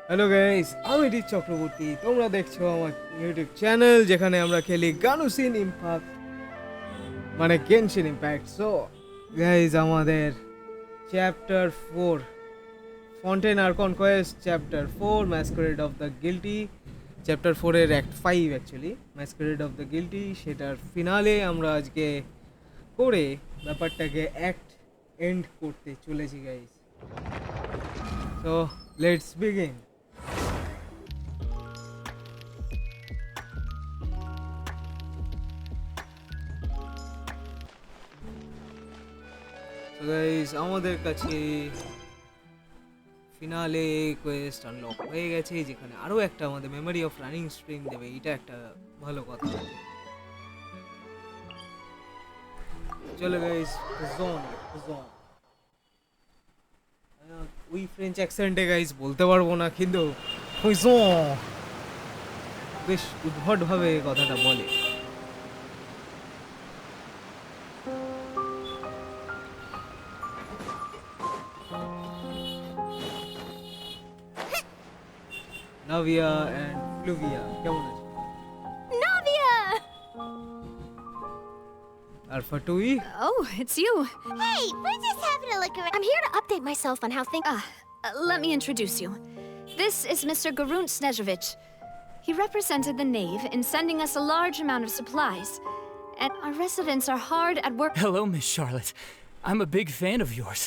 Hello guys, আমি Rich Chakraborty. তোমরা দেখছো আমার ইউটিউব চ্যানেল যেখানে আমরা খেলি গানুসিন ইম্প্যাক্ট মানে গেনশিন ইম্প্যাক্ট। সো গাইস, আমাদের chapter 4 Fontaine Archon quest, chapter 4 masquerade of the guilty, chapter 4 এর act 5 actually masquerade of the guilty, সেটার ফিনালে আমরা আজকে করে ব্যাপারটাকে অ্যাক্ট এন্ড করতে চলেছি guys. So let's begin. So guys, আমাদের কাছে ফিনালে কোয়েস্ট আনলক হয়ে গেছে, যেখানে আরো একটা আমাদের মেমরি অফ রানিং স্ট্রিং দেবে। এটা একটা ভালো কথা। চলো গাইস, জোন ওই ফ্রেঞ্চ অ্যাকসেন্টে গাইস বলতে পারবো না, কিন্তু বেশ উদ্ভট ভাবে কথাটা বলে। Navia and Fluvia, কেমন আছো? Navia! R Fatui? Oh, it's you. Hey, we're just having a look around. I'm here to update myself on how things. Let me introduce you. This is Mr. Garunt Snezhevich. He represented the Knave in sending us a large amount of supplies. And our residents are hard at work. Hello, Miss Charlotte. I'm a big fan of yours.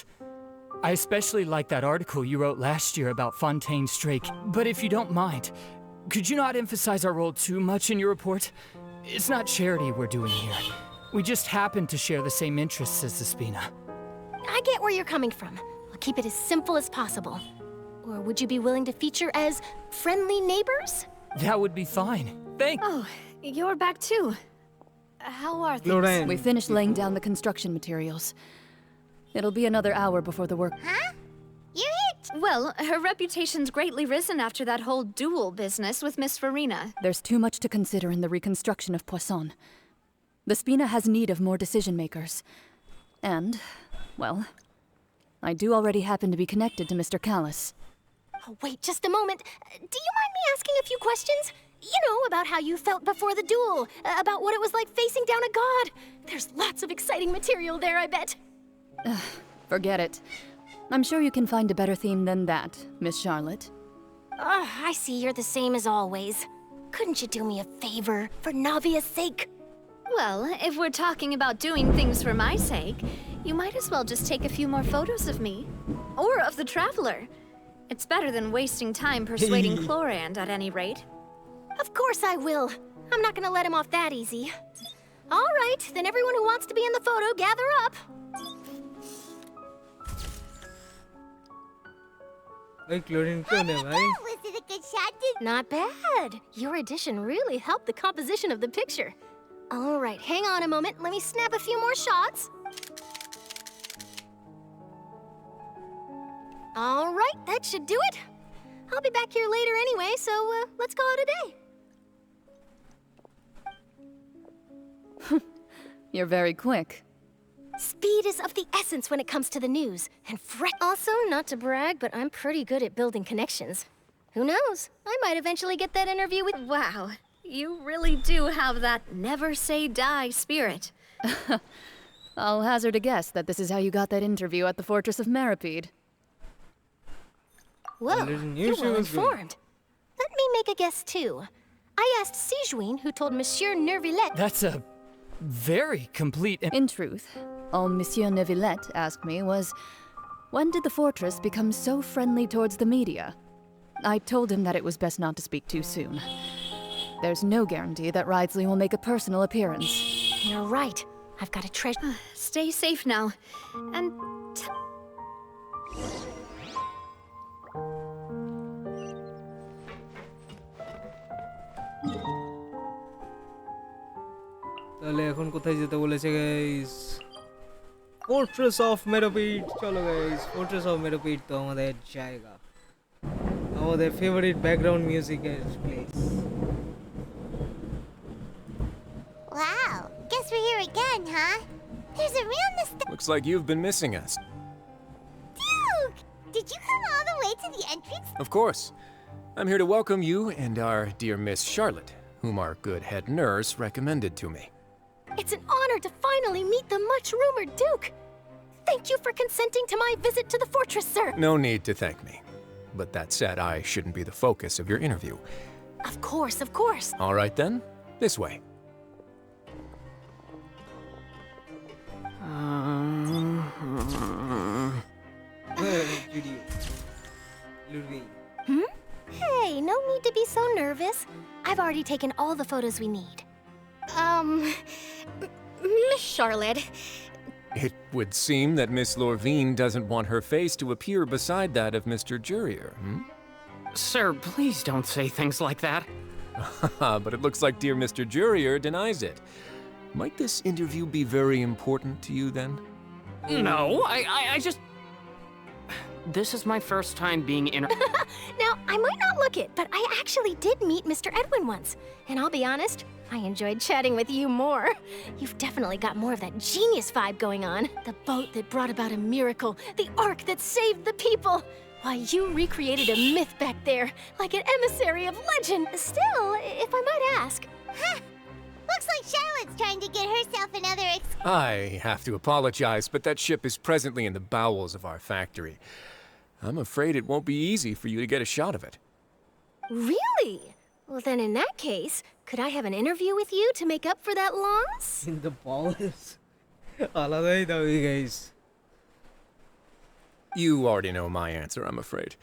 I especially like that article you wrote last year about Fontaine's Drake. But if you don't mind, could you not emphasize our role too much in your report? It's not charity we're doing here. We just happen to share the same interests as the Spina. I get where you're coming from. I'll keep it as simple as possible. Or would you be willing to feature as friendly neighbors? That would be fine. Thanks. Oh, you're back too. How are things? Clorinde. We finished laying down the construction materials. It'll be another hour before the work. Huh? You're here Well, her reputation's greatly risen after that whole duel business with Miss Furina. There's too much to consider in the reconstruction of Poisson. The Spina has need of more decision makers. And, well, I do already happen to be connected to Mr. Callis. Oh, wait just a moment. Do you mind me asking a few questions? You know, about how you felt before the duel, about what it was like facing down a god. There's lots of exciting material there, I bet. Forget it. I'm sure you can find a better theme than that, Miss Charlotte. I see you're the same as always. Couldn't you do me a favor, for Navia's sake? Well, if we're talking about doing things for my sake, you might as well just take a few more photos of me. Or of the Traveler. It's better than wasting time persuading Clorinde at any rate. Of course I will. I'm not gonna let him off that easy. All right, then everyone who wants to be in the photo, gather up. ওই Clorinde কেউ নেই ভাই। Was it a good shot? Not bad. Your addition really helped the composition of the picture. All right, hang on a moment. Let me snap a few more shots. All right, that should do it. I'll be back here later anyway, so let's call it a day. You're very quick. Speed is of the essence when it comes to the news. And also, not to brag, but I'm pretty good at building connections. Who knows? I might eventually get that interview with... Wow, you really do have that never say die spirit. I'll hazard a guess that this is how you got that interview at the Fortress of Meripede. Whoa, I didn't knew you're she well was good. informed. Let me make a guess too. I asked Sijuin, who told Monsieur Neuvillette... That's a very complete. In truth, all Monsieur Neuvillette asked me was, when did the fortress become so friendly towards the media? I told him that it was best not to speak too soon. There's no guarantee that Ridesley will make a personal appearance. You're right. I've got a treasure... Stay safe now. And তাহলে এখন কোথায় যেতে বলেছে guys? Fortress of মেরোপিড। চলো guys, fortress of মেরোপিড তো আমাদের জায়গা, আমাদের ফেভারিট ব্যাকগ্রাউন্ড মিউজিকের place. Wow, guess we're here again, huh? There's a real Looks like you've been missing us. Duke! Did you come all the way to the entrance? Of course. I'm here to welcome you and our dear Miss Charlotte, whom our good head nurse recommended to me. It's an honor to finally meet the much-rumored Duke. Thank you for consenting to my visit to the fortress, sir. No need to thank me. But that said, I shouldn't be the focus of your interview. Of course, of course. All right then, this way. Hey, no need to be so nervous. I've already taken all the photos we need. Miss Charlotte. It would seem that Miss Lorvine doesn't want her face to appear beside that of Mr. Jurier, Sir, please don't say things like that. But it looks like dear Mr. Jurier denies it. Might this interview be very important to you then? No, I just... This is my first time being Now, I might not look it, but I actually did meet Mr. Edwin once. And I'll be honest, I enjoyed chatting with you more. You've definitely got more of that genius vibe going on. The boat that brought about a miracle, the ark that saved the people. Why, you recreated a myth back there, like an emissary of legend. Still, if I might ask... Looks like Charlotte's trying to get herself another I have to apologize, but that ship is presently in the bowels of our factory. I'm afraid it won't be easy for you to get a shot of it. Really? Well, then in that case, could I have an interview with you to make up for that loss? In the balls. আলাদাই দাবি guys. You already know my answer, I'm afraid.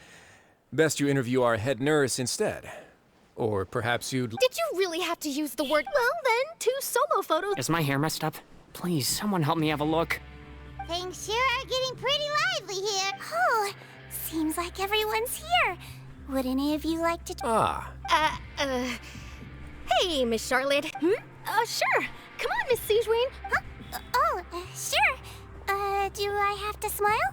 Best you interview our head nurse instead. Or perhaps you'd... Did you really have to use the word? Well, then, 2 solo photos. Is my hair messed up? Please, someone help me have a look. Things sure are getting pretty lively here. Oh, seems like everyone's here. Would any of you like to... Hey, Miss Charlotte. Sure. Come on, Miss Sejuane. Sure. Do I have to smile?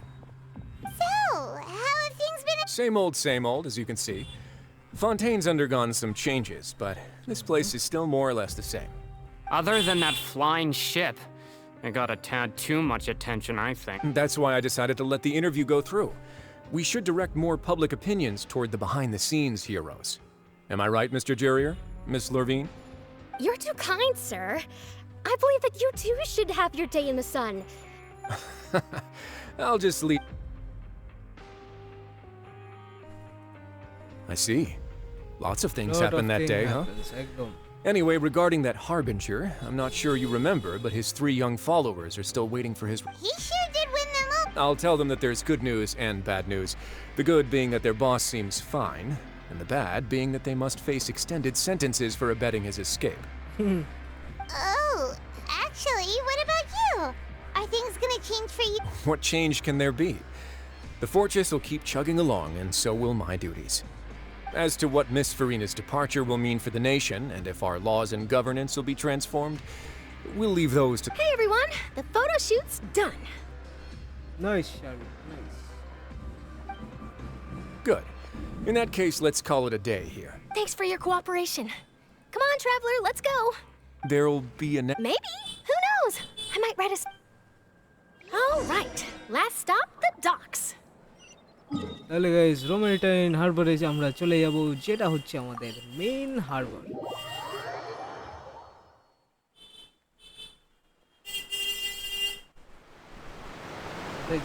So, how have things been... Same old, as you can see. Fontaine's undergone some changes, but this place is still more or less the same. Other than that flying ship, it got a tad too much attention, I think. That's why I decided to let the interview go through. We should direct more public opinions toward the behind-the-scenes heroes. Am I right, Mr. Jurier? Miss Lorvine? You're too kind, sir. I believe that you too should have your day in the sun. I'll just leave... I see. Lots of things happened that day, huh? Anyway, regarding that Harbinger, I'm not sure you remember, but his 3 young followers are still waiting for his... He sure did win them up. I'll tell them that there's good news and bad news. The good being that their boss seems fine, and the bad being that they must face extended sentences for abetting his escape. Oh, actually, what about you? Are things gonna change for you? What change can there be? The fortress will keep chugging along, and so will my duties. As to what Miss Furina's departure will mean for the nation, and if our laws and governance will be transformed, we'll leave those to... Hey, everyone. The photo shoot's done. Nice, Charlotte. Nice. Good. In that case, let's call it a day here. Thanks for your cooperation. Come on, Traveler, let's go. There'll be a... Maybe. Who knows? I might write All right. Last stop, the docks. তাহলে guys রোমেটাইন হারবারে আমরা চলে যাব যেটা হচ্ছে আমাদের main Harbour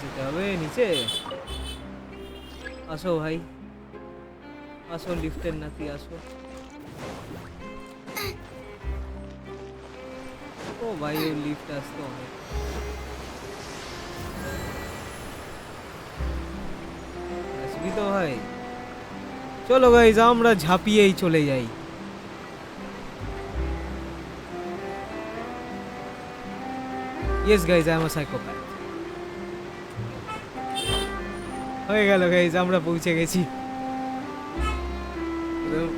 যেতে হবে নিচে আসো ভাই আসো লিফটের নাতি আসো ও ভাই ওই লিফট আসতো অনেক তো ভাই চলো গাইজ আমরা ঝাঁপিয়েই চলে যাই yes guys I am a psychopath হয়ে গেল গাইজ আমরা পৌঁছে গেছি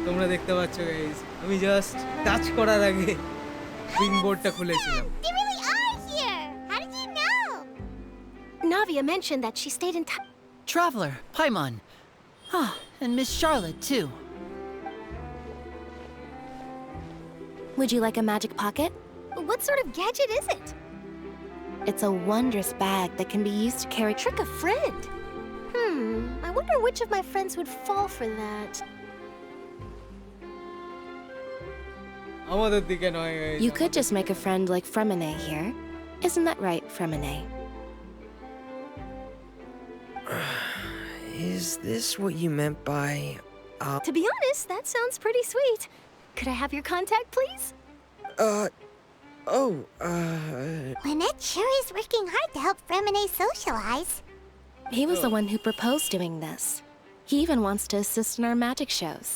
তোমরা দেখতে পাচ্ছ গাইজ আমি জাস্ট টাচ করার আগে স্প্রিং বোর্ডটা খুলেছিলাম They really are here. How did you know? Navia mentioned that she stayed in touch. Traveler, Paimon. Ah, and Miss Charlotte, too. Would you like a magic pocket? What sort of gadget is it? It's a wondrous bag that can be used to carry trick a friend. I wonder which of my friends would fall for that. আমাদের দিকে নয় guys, You could আমাদের just make a friend like Fremine here. Isn't that right, Fremine? Is this what you meant by... To be honest, that sounds pretty sweet. Could I have your contact, please? Lynette sure is working hard to help Fremine socialize. He was the one who proposed doing this. He even wants to assist in our magic shows.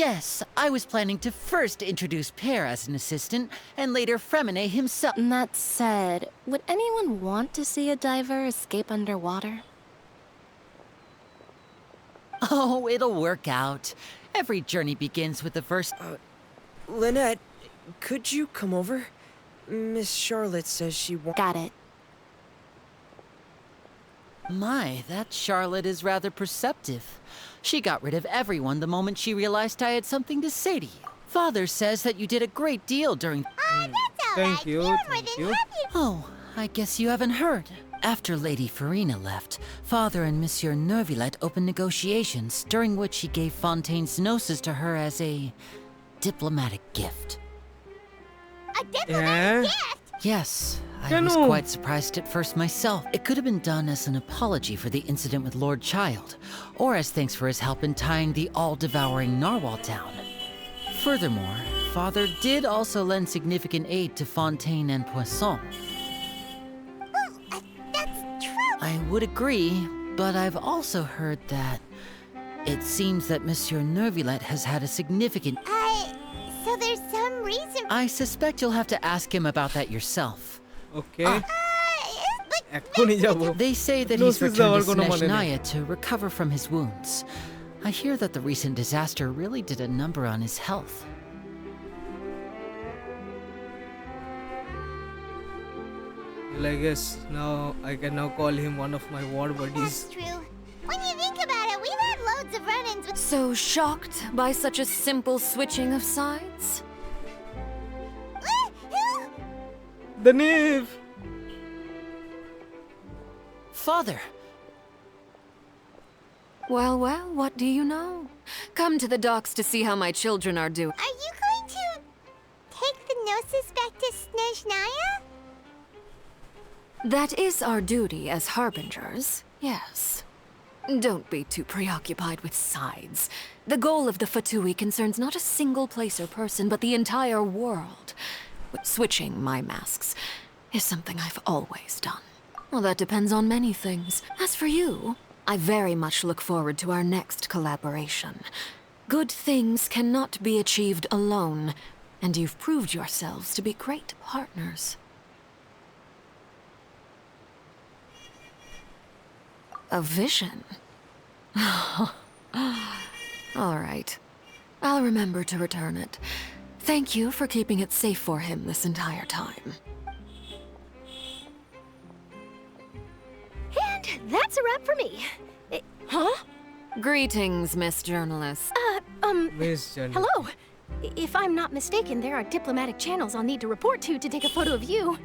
Yes, I was planning to first introduce Pear as an assistant, and later Fremine himself. That said, would anyone want to see a diver escape underwater? Oh, it'll work out. Every journey begins with the first. Lynette, could you come over? Miss Charlotte says she wants... Got it. My, that Charlotte is rather perceptive. She got rid of everyone the moment she realized I had something to say to you. Father says that you did a great deal during... That's all Thank right. you, You're more thank than you. happy. Oh, I guess you haven't heard. After Lady Furina left, Father and Monsieur Neuvillette opened negotiations, during which he gave Fontaine's Gnosis to her as a diplomatic gift. A diplomatic Yeah. gift. Yes, I was Cano. quite surprised at first myself. It could have been done as an apology for the incident with Lord Child, or as thanks for his help in tying the all-devouring narwhal down. Furthermore, Father did also lend significant aid to Fontaine and Poisson. That's true. I would agree, but I've also heard that it seems that Monsieur Neuvillette has had a significant... So there's some reason. I suspect you'll have to ask him about that yourself. Okay. But এক্ষুনি যাব They say that he's Gnosis returned দেওয়ার to কোনো মানে নেই। Snezhnaya to recover from his wounds. I hear that the recent disaster really did a number on his health. Well, I guess now I can now call him one of my war buddies. that's true. When you think about it, we've had loads of run-ins with. So shocked by such a simple switching of sides? The Neve! Father! Well, well, what do you know? Come to the docks to see how my children are doing. Are you going to take the Gnosis back to Snezhnaya? That is our duty as harbingers, yes. Don't be too preoccupied with sides. The goal of the Fatui concerns not a single place or person, but the entire world. Switching my masks is something I've always done. Well, that depends on many things. As for you, I very much look forward to our next collaboration. Good things cannot be achieved alone, and you've proved yourselves to be great partners. A vision? All right. I'll remember to return it. Thank you for keeping it safe for him this entire time. And that's a wrap for me. Huh? Greetings, Miss Journalist. Miss Journey. Hello. If I'm not mistaken, there are diplomatic channels I'll need to report to take a photo of you.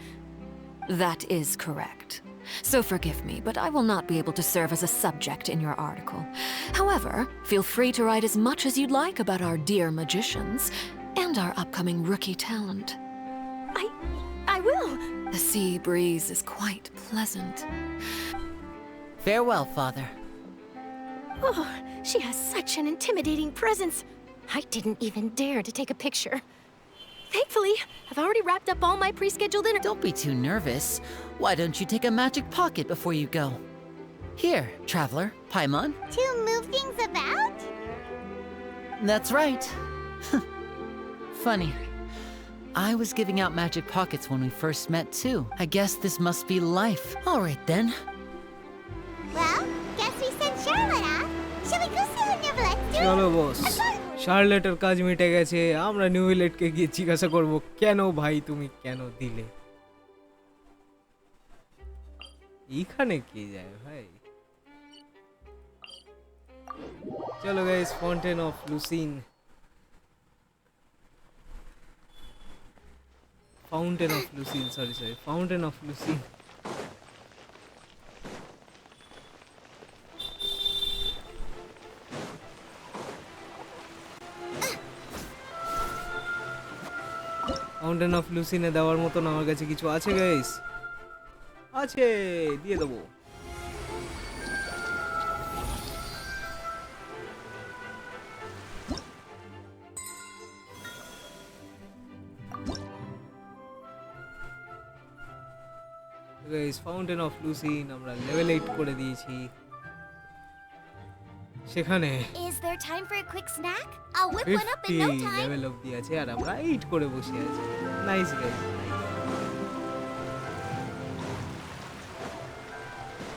That is correct. So forgive me, but I will not be able to serve as a subject in your article. However, feel free to write as much as you'd like about our dear magicians and our upcoming rookie talent. I will. The sea breeze is quite pleasant. Farewell, Father. Oh, she has such an intimidating presence. I didn't even dare to take a picture. Thankfully, I've already wrapped up all my pre-scheduled dinner. Don't be too nervous. Why don't you take a magic pocket before you go? Here, Traveler, Paimon. To move things about? That's right. Funny. I was giving out magic pockets when we first met, too. I guess this must be life. All right, then. Well, guess we sent Charlotte off. Shall we go see how Neuvillettes doing? চলো বস শার্লেটের কাজ মিটে গেছে আমরা নিউভিলেটকে গিয়ে জিজ্ঞাসা করব কেন ভাই তুমি কেন দিলে এইখানে কি যায় ভাই চলো guys fountain of Lucine fountain of Lucine fountain of লুসিনে দেওয়ার মতন আমার কাছে কিছু আছে গাইস? আছে, দিয়ে দেবো। গাইস, ফাউন্টেন অফ লুসিন আমরা লেভেল 8 করে দিয়েছি। সেখানে Is there time for a quick snack? I'll whip one up in 50 no time. Level অবধি আছে আর আমরা 8 করে বসে আছি। Nice guys.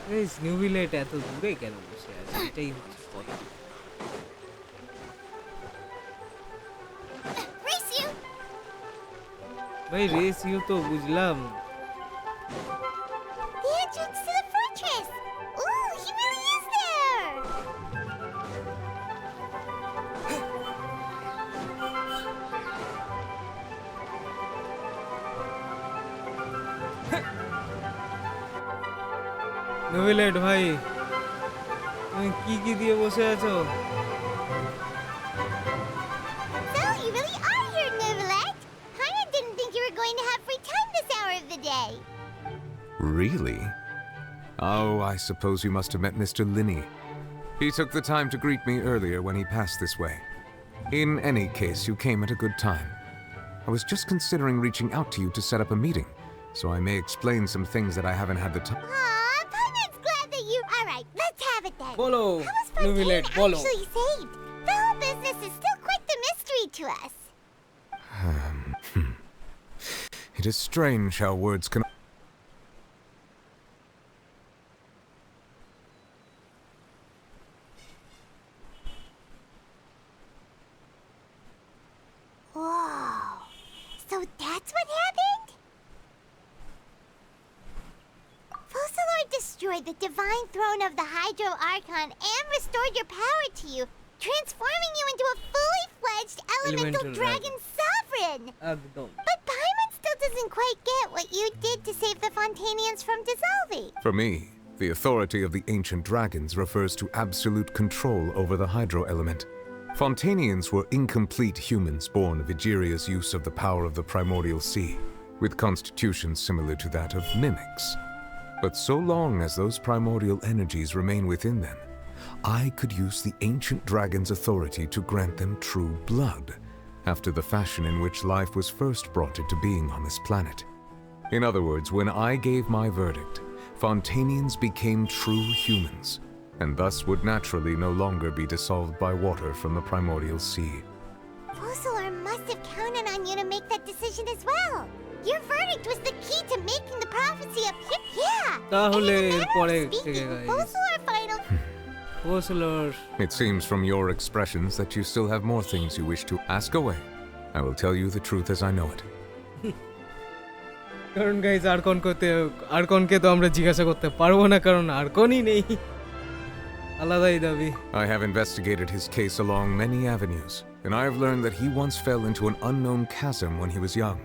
গাইস, নিউভিলেট এত দূরে কেন বসে আছে? এটাই হচ্ছে কথা। Race you! ভাই রেস ইউ তো বুঝলাম। The entrance to the fortress! Ooh, he really is there! নিউভিলেট ভাই, তুমি কি দিয়ে বসে আছো? So, you really are here, Neuvillette! Paimon didn't think you were going to have free time this hour of the day. Really? Oh, I suppose you must have met Mr. Linney. He took the time to greet me earlier when he passed this way. In any case, you came at a good time. I was just considering reaching out to you to set up a meeting, so I may explain some things that I haven't had the time. Aw, Paimon's glad that you... Alright, let's have it then. বলো How was নিউভিলেট, Fontaine বলো। actually saved? The whole business is still quite the mystery to us. It is strange how words can... Whoa. So that's what happened? Focalor destroyed the divine throne of the Hydro Archon and restored your power to you, transforming you into a fully fledged elemental Elemental dragon sovereign. একদম। But Paimon still doesn't quite get what you did to save the Fontainians from dissolving. For me, the authority of the ancient dragons refers to absolute control over the hydro element. Fontainians were incomplete humans born of Egeria's use of the power of the primordial sea, with constitutions similar to that of mimics. But so long as those primordial energies remain within them, I could use the ancient dragon's authority to grant them true blood, after the fashion in which life was first brought into being on this planet. In other words, when I gave my verdict, Fontainians became true humans, and thus would naturally no longer be dissolved by water from the primordial sea. Focalor must have counted on you to make that decision as well. Your verdict was the key to making the prophecy appear. Yeah. তাহলে And in a এরপরে manner of থেকে speaking, guys, Focalor final. ফসলর It seems from your expressions that you still have more things you wish to ask away. I will tell you the truth as I know it. কারণ guys আরকনকে তো আমরা জিজ্ঞাসা করতে পারবো না, কারণ আরকনই নেই। আলাদাই দাবি। I have investigated his case along many avenues, and I have learned that he once fell into an unknown chasm when he was young.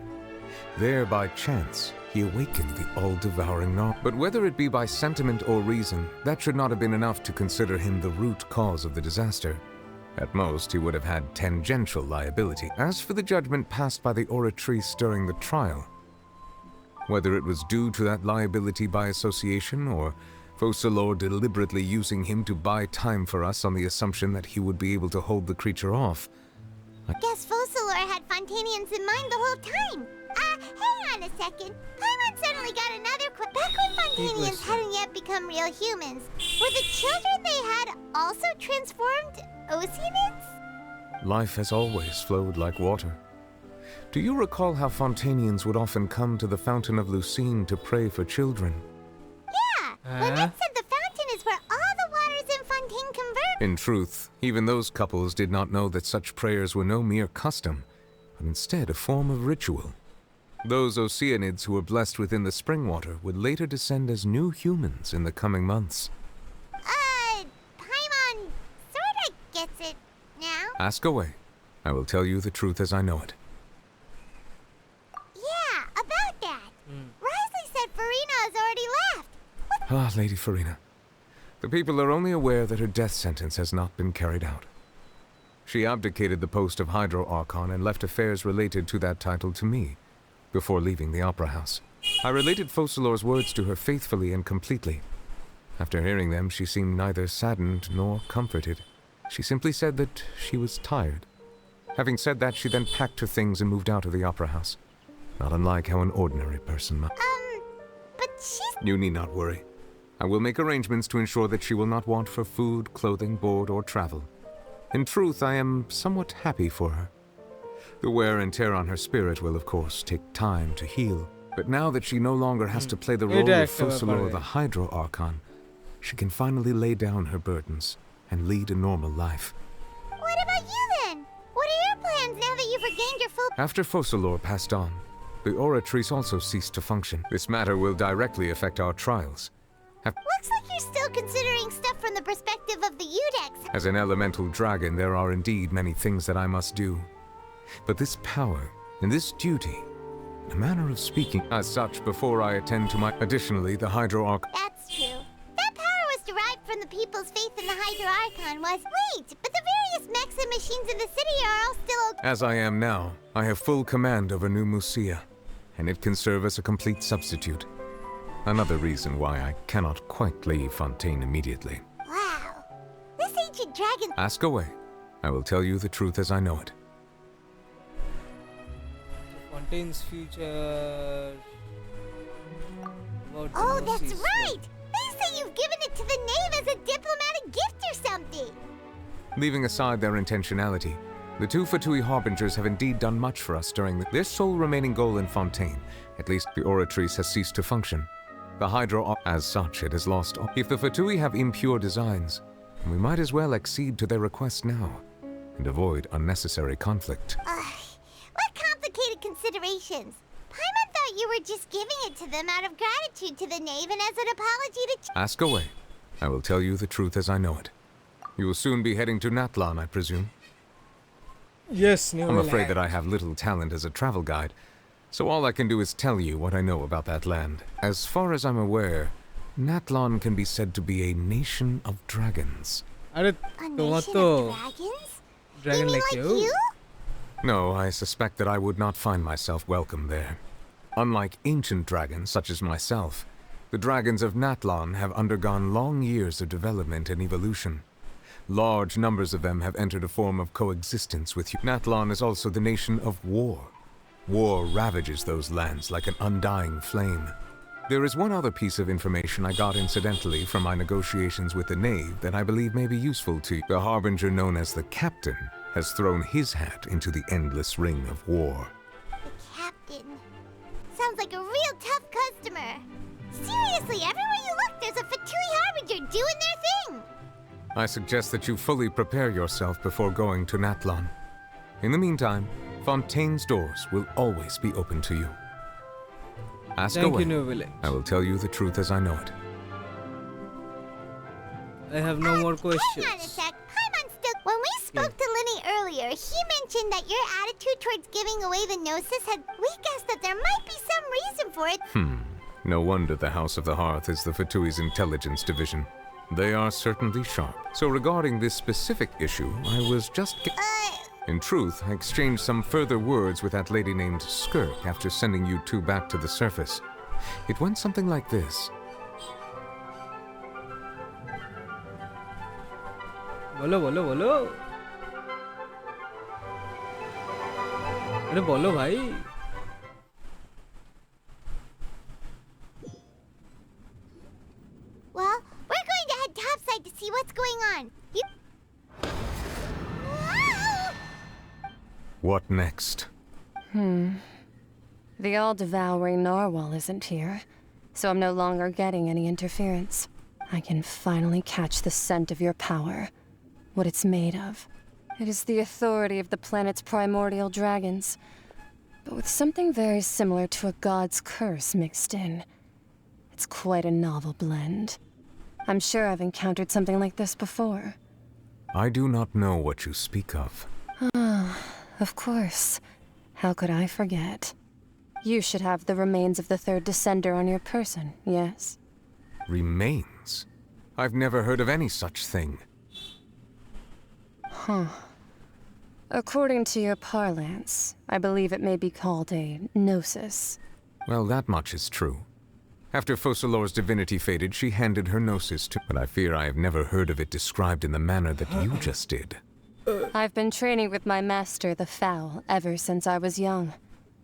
There, by chance, he awakened the all-devouring gnaw. But whether it be by sentiment or reason, that should not have been enough to consider him the root cause of the disaster. At most, he would have had tangential liability. As for the judgment passed by the oratrice during the trial, whether it was due to that liability by association or Focalor deliberately using him to buy time for us on the assumption that he would be able to hold the creature off, Guess Focalor had Fontainians in mind the whole time. Hang on a second. Paimon suddenly got another back when Fontainians hadn't yet become real humans, were the children they had also transformed Oceanids? life has always flowed like water. Do you recall how Fontainians would often come to the Fountain of Lucine to pray for children? Yeah. Lynette said the fountain is where all the waters in Fontaine converge. In truth, even those couples did not know that such prayers were no mere custom, but instead a form of ritual. Those Oceanids who were blessed within the spring water would later descend as new humans in the coming months. Paimon sorta gets it now. Ask away. I will tell you the truth as I know it. Yeah, about that. Risley said Furina has already left. Ah, Lady Furina. The people are only aware that her death sentence has not been carried out. She abdicated the post of Hydro Archon and left affairs related to that title to me, before leaving the Opera House. I related Focalor's words to her faithfully and completely. After hearing them, she seemed neither saddened nor comforted. She simply said that she was tired. Having said that, she then packed her things and moved out of the Opera House. Not unlike how an ordinary person might. But she's... You need not worry. I will make arrangements to ensure that she will not want for food, clothing, board, or travel. In truth, I am somewhat happy for her. The wear and tear on her spirit will, of course, take time to heal. But now that she no longer has to play the role of Focalor the Hydro Archon, she can finally lay down her burdens and lead a normal life. What about you then? What are your plans now that you've regained your full... After Focalor passed on, the Oratrice also ceased to function. This matter will directly affect our trials. Looks like you're still considering stuff from the perspective of the Udex. As an elemental dragon, there are indeed many things that I must do. But this power and this duty, in a manner of speaking, as such, before I attend to my... Additionally, the Hydro Arch... That's true. That power was derived from the people's faith in the Hydro Archon was... Wait, but the various mechs and machines in the city are all still okay. As I am now, I have full command over New Musia, and it can serve as a complete substitute. Another reason why I cannot quite leave Fontaine immediately. Wow. This ancient dragon... Ask away. I will tell you the truth as I know it. Fontaine's future... Oh, that's right! They say you've given it to the Knave as a diplomatic gift or something! Leaving aside their intentionality, the two Fatui Harbingers have indeed done much for us during their sole remaining goal in Fontaine. At least the Oratrice has ceased to function. The Hydro, as such, it has lost. If the Fatui have impure designs, we might as well accede to their request now, and avoid unnecessary conflict. What complicated considerations? Paimon thought you were just giving it to them out of gratitude to the Knave and as an apology to... Ask away. I will tell you the truth as I know it. You will soon be heading to Natlan, I presume? Yes, Neuvillette. I'm afraid that I have little talent as a travel guide, so all I can do is tell you what I know about that land. As far as I'm aware, Natlan can be said to be a nation of dragons. A nation of dragons? Dragon you mean like you? No, I suspect that I would not find myself welcome there. Unlike ancient dragons such as myself, the dragons of Natlan have undergone long years of development and evolution. Large numbers of them have entered a form of coexistence with you. Natlan is also the nation of war. War ravages those lands like an undying flame. There is one other piece of information I got incidentally from my negotiations with the Knave that I believe may be useful to you. The Harbinger known as the Captain has thrown his hat into the endless ring of war. The Captain. Sounds like a real tough customer. Seriously, everywhere you look, there's a Fatui Harbinger doing their thing. I suggest that you fully prepare yourself before going to Natlan. In the meantime, Fontaine's doors will always be open to you. Ask Thank away. you, Neuvillette. I will tell you the truth as I know it. I have no more questions. Hang on a sec. Paimon still... When we spoke to Linny earlier, he mentioned that your attitude towards giving away the Gnosis had... We guessed that there might be some reason for it. No wonder the House of the Hearth is the Fatui's intelligence division. They are certainly sharp. So regarding this specific issue, I was just... In truth, I exchanged some further words with that lady named Skirk after sending you two back to the surface. It went something like this. बोलो बोलो बोलो अरे बोलो भाई Well, we're going to head topside to see what's going on. You... What next? The all-devouring narwhal isn't here, so I'm no longer getting any interference. I can finally catch the scent of your power, what it's made of. It is the authority of the planet's primordial dragons, but with something very similar to a god's curse mixed in. It's quite a novel blend. I'm sure I've encountered something like this before. I do not know what you speak of. Of course. How could I forget? You should have the remains of the third descender on your person, yes? Remains? I've never heard of any such thing. According to your parlance, I believe it may be called a gnosis. Well, that much is true. After Focalor's divinity faded, she handed her gnosis to... But I fear I have never heard of it described in the manner that you just did. I've been training with my master, the Foul, ever since I was young,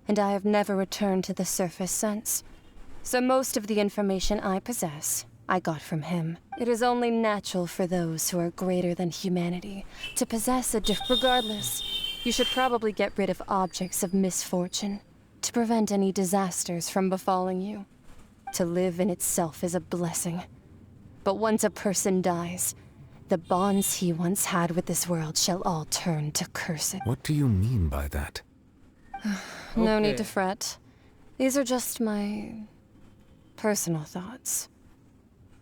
and I have never returned to the surface since. So most of the information I possess, I got from him. It is only natural for those who are greater than humanity to possess a Regardless, you should probably get rid of objects of misfortune to prevent any disasters from befalling you. To live in itself is a blessing. But once a person dies, the bonds he once had with this world shall all turn to cursed. What do you mean by that? No need to fret. These are just my personal thoughts,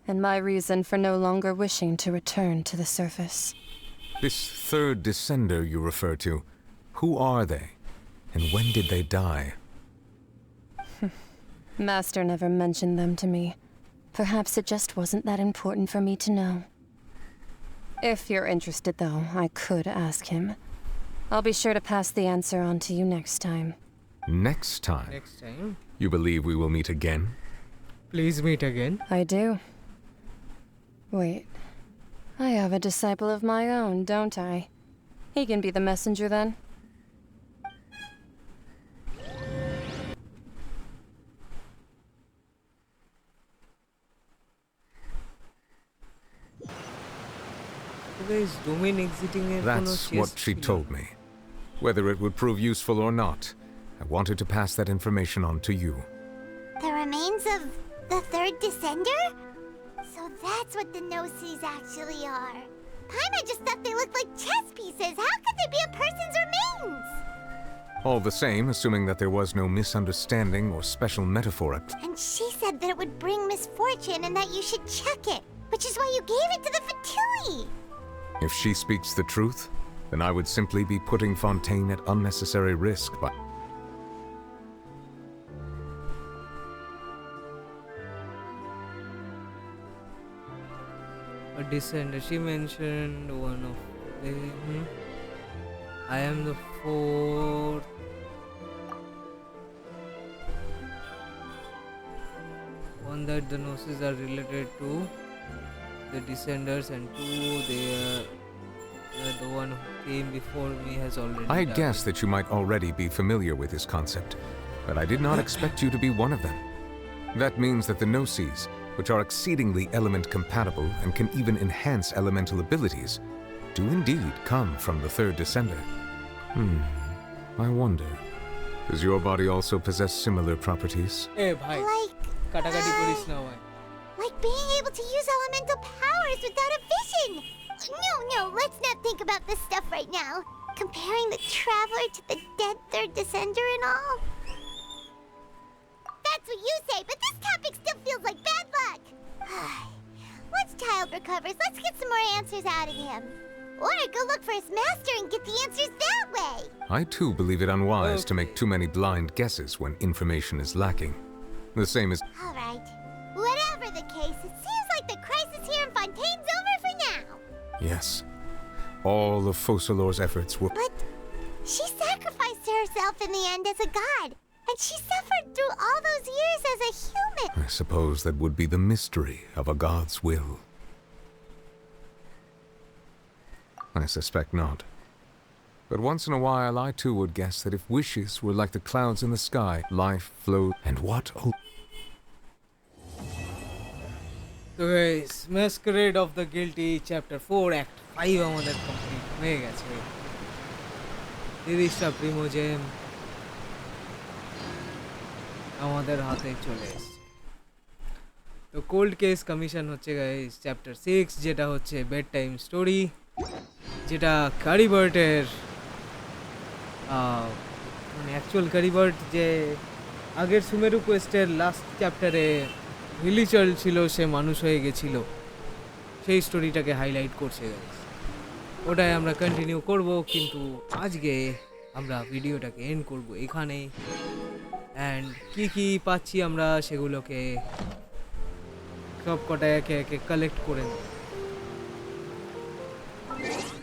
and my reason for no longer wishing to return to the surface. This third descender you refer to, who are they? And when did they die? Master never mentioned them to me. Perhaps it just wasn't that important for me to know. If you're interested, though, I could ask him. I'll be sure to pass the answer on to you next time. Next time? Next time? You believe we will meet again? Please meet again. I do. Wait. I have a disciple of my own, don't I? He can be the messenger then. That's what she told me. Whether it would prove useful or not, I wanted to pass that information on to you. The remains of the third descender? So that's what the Gnosis actually are. Paimon just thought they looked like chess pieces. How could they be a person's remains? All the same, assuming that there was no misunderstanding or special metaphor. And she said that it would bring misfortune and that you should check it, which is why you gave it to the Fatui. If she speaks the truth, then I would simply be putting Fontaine at unnecessary risk by... A descender. She mentioned one of them. I am the fourth. One that the Gnosis are related to the descenders, and two they are the one who came before me has already I died. guessed that you might already be familiar with this concept, but I did not expect you to be one of them. That means that the Gnosis, which are exceedingly element compatible and can even enhance elemental abilities, do indeed come from the third descender. I wonder, does your body also possess similar properties? Hey, bhai. Katakati puris na hoy. Like being able to use elemental powers without a vision. No, let's not think about this stuff right now. Comparing the Traveler to the dead third descender and all. That's what you say, but this topic still feels like bad luck. Once Child recovers, let's get some more answers out of him. Or go look for his master and get the answers that way. I too believe it unwise to make too many blind guesses when information is lacking. The same as... All right. Whatever the case, it seems like the crisis here in Fontaine's over for now. Yes. All of Focalor's efforts were... But she sacrificed herself in the end as a god. And she suffered through all those years as a human. I suppose that would be the mystery of a god's will. I suspect not. But once in a while, I too would guess that if wishes were like the clouds in the sky, life flowed... And what... So guys, Masquerade of the Guilty, Chapter 4, Act 5 আমাদের complete হয়ে গেছে। 30টা প্রিমোজেম আমাদের হাতে চলে এসেছে। তো cold case commission হচ্ছে guys chapter 6, যেটা হচ্ছে বেড টাইম স্টোরি, যেটা কারিবার্টের মানে অ্যাকচুয়াল কারিবার্ট যে আগের সুমেরু কোয়েস্টের লাস্ট চ্যাপ্টারে হিলিচল ছিল, সে মানুষ হয়ে গেছিল, সেই স্টোরিটাকে হাইলাইট করছে গাইস। ওটাই আমরা কন্টিনিউ করব, কিন্তু আজকে আমরা ভিডিওটাকে এন্ড করব এখানে। অ্যান্ড কি পাচ্ছি আমরা সেগুলোকে সব কটা একে একে কালেক্ট করে নেব।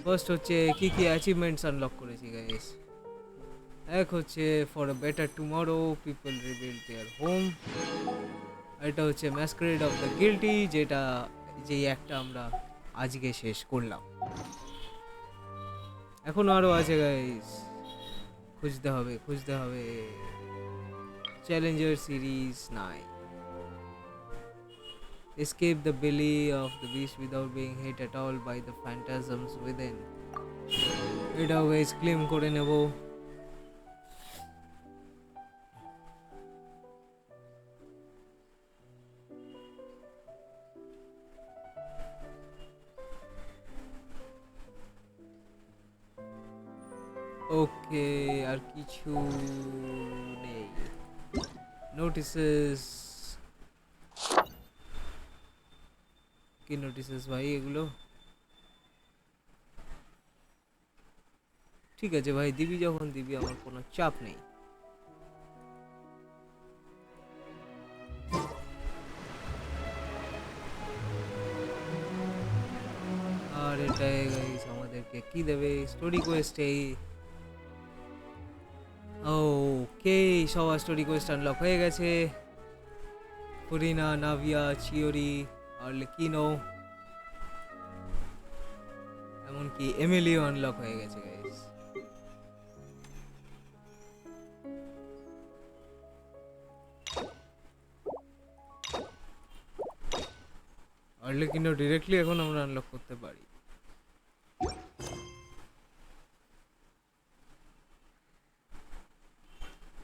ফার্স্ট হচ্ছে কি কি অ্যাচিভমেন্টস আনলক করেছি গাইস। এক হচ্ছে for a better tomorrow people rebuild their home, এটা হচ্ছে ম্যাসকারেড অফ দ্য গিল্টি, যেটা যেই একটা আমরা আজকে শেষ করলাম। এখন আরো আছে গাইস, খুঁজতে হবে Challenger series 9, escape the belly of the beast without being hit at all by the phantasms within, এটাও গাইস ক্লেম করে নেব। ওকে, আর কিছু নেই। নোটিসেস, কি নোটিসেস ভাই এগুলো? ঠিক আছে ভাই, দিবি যখন দিবি, আমার কোনো চাপ নেই। আর এটাই গাইস আমাদেরকে কি দেবে? Story Quest. এই ওকে, সবার স্টোরি কোয়েস্ট আনলক হয়ে গেছে। ফুরিনা, নাভিয়া, চিওরি, আর্লেকিনো, এমনকি এমিলিও আনলক হয়ে গেছে গাইস। আর্লেকিনো ডিরেক্টলি এখন আমরা আনলক করতে পারি।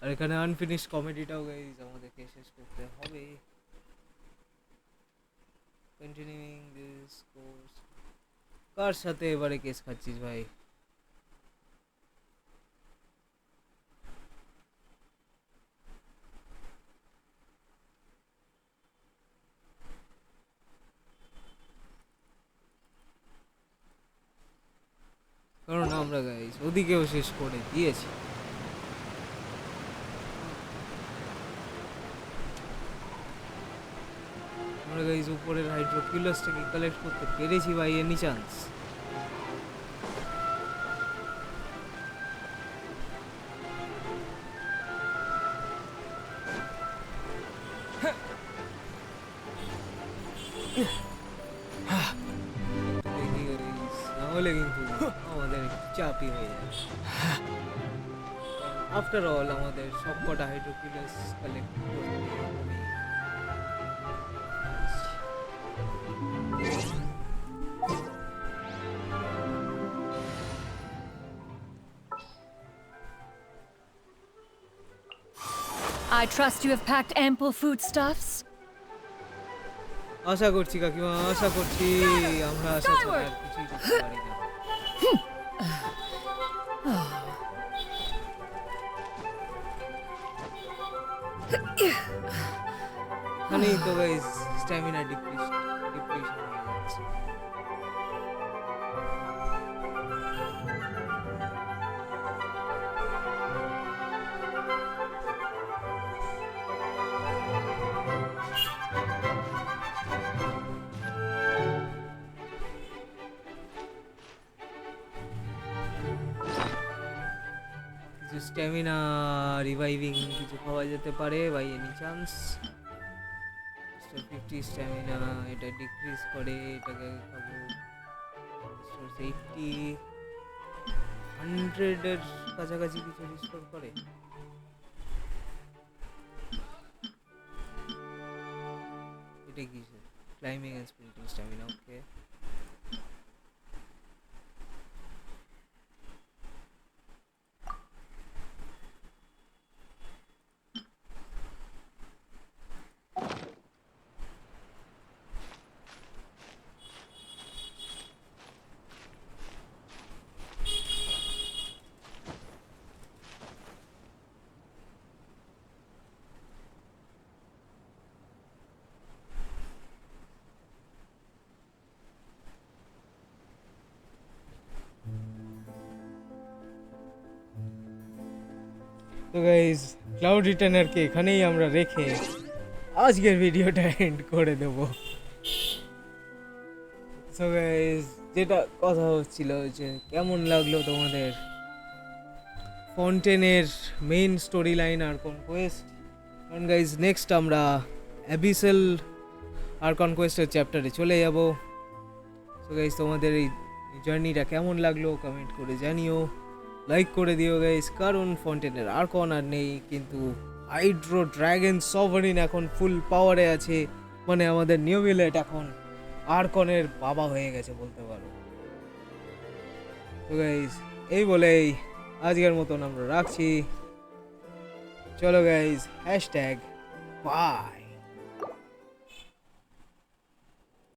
আর এখানে আনফিনিশড কমেডিটাও গাইস আমাদেরকে শেষ করতে হবে। Continuing this course. কার সাথে এবারে কেস খাচ্ছিস ভাই? কারণ আমরা গাইস ওদিকেও শেষ করে দিয়েছি। আমরা গাইস উপরের হাইড্রোকিউলাসটাকে কালেক্ট করতে পেরেছি ভাই, এনি চান্স? নাহলে কিন্তু আমাদের একটু চাপই হয়ে যাবে। আফটার অল আমাদের সবকটা হাইড্রোকিউলাস কালেক্ট করতে হবে। I trust you have packed ample foodstuffs. আশা করছি কাকিমা, আশা করছি। আমরা আশা ছাড়া আর কিছুই করতে পারি না। খালি তো গাইস স্ট্যামিনা ডিপ্রেশন হয়ে যাচ্ছে। স্ট্যামিনা রিভাইভিং কিছু খাওয়া যেতে পারে বাই এনি চান্স। 50 স্ট্যামিনা এটা ডিক্রিজ করে, এটাকে খাবো। 80 100 এর কাছাকাছি কিছু রিস্টোর করে। এটা কি? ক্লাইম্বিং এন্ড স্প্রিন্টিং স্ট্যামিনা, ওকে। তো গাইজ ক্লাউড রিটার্নারকে এখানেই আমরা রেখে আজকের ভিডিওটা এন্ড করে দেব। সো গাইজ যেটা কথা হচ্ছিল যে কেমন লাগলো তোমাদের ফন্টেনের মেইন স্টোরি লাইন আর কনকোয়েস্ট। কারণ গাইজ নেক্সট আমরা অ্যাবিসেল আর কনকোয়েস্টের চ্যাপ্টারে চলে যাব। সো গাইজ তোমাদের এই জার্নিটা কেমন লাগলো কমেন্ট করে জানিও, লাইক করে দিও গাইজ। কারণ ফন্টেনের আর্কন আর নেই, কিন্তু হাইড্রো ড্রাগন সভারিন এখন ফুল পাওয়ারে আছে, মানে আমাদের নিউভিলেট এখন আর্কনের বাবা হয়ে গেছে বলতে পারো। তো গাইজ এই বলেই আজকের মতন আমরা রাখছি। চলো গাইজ, #বাই।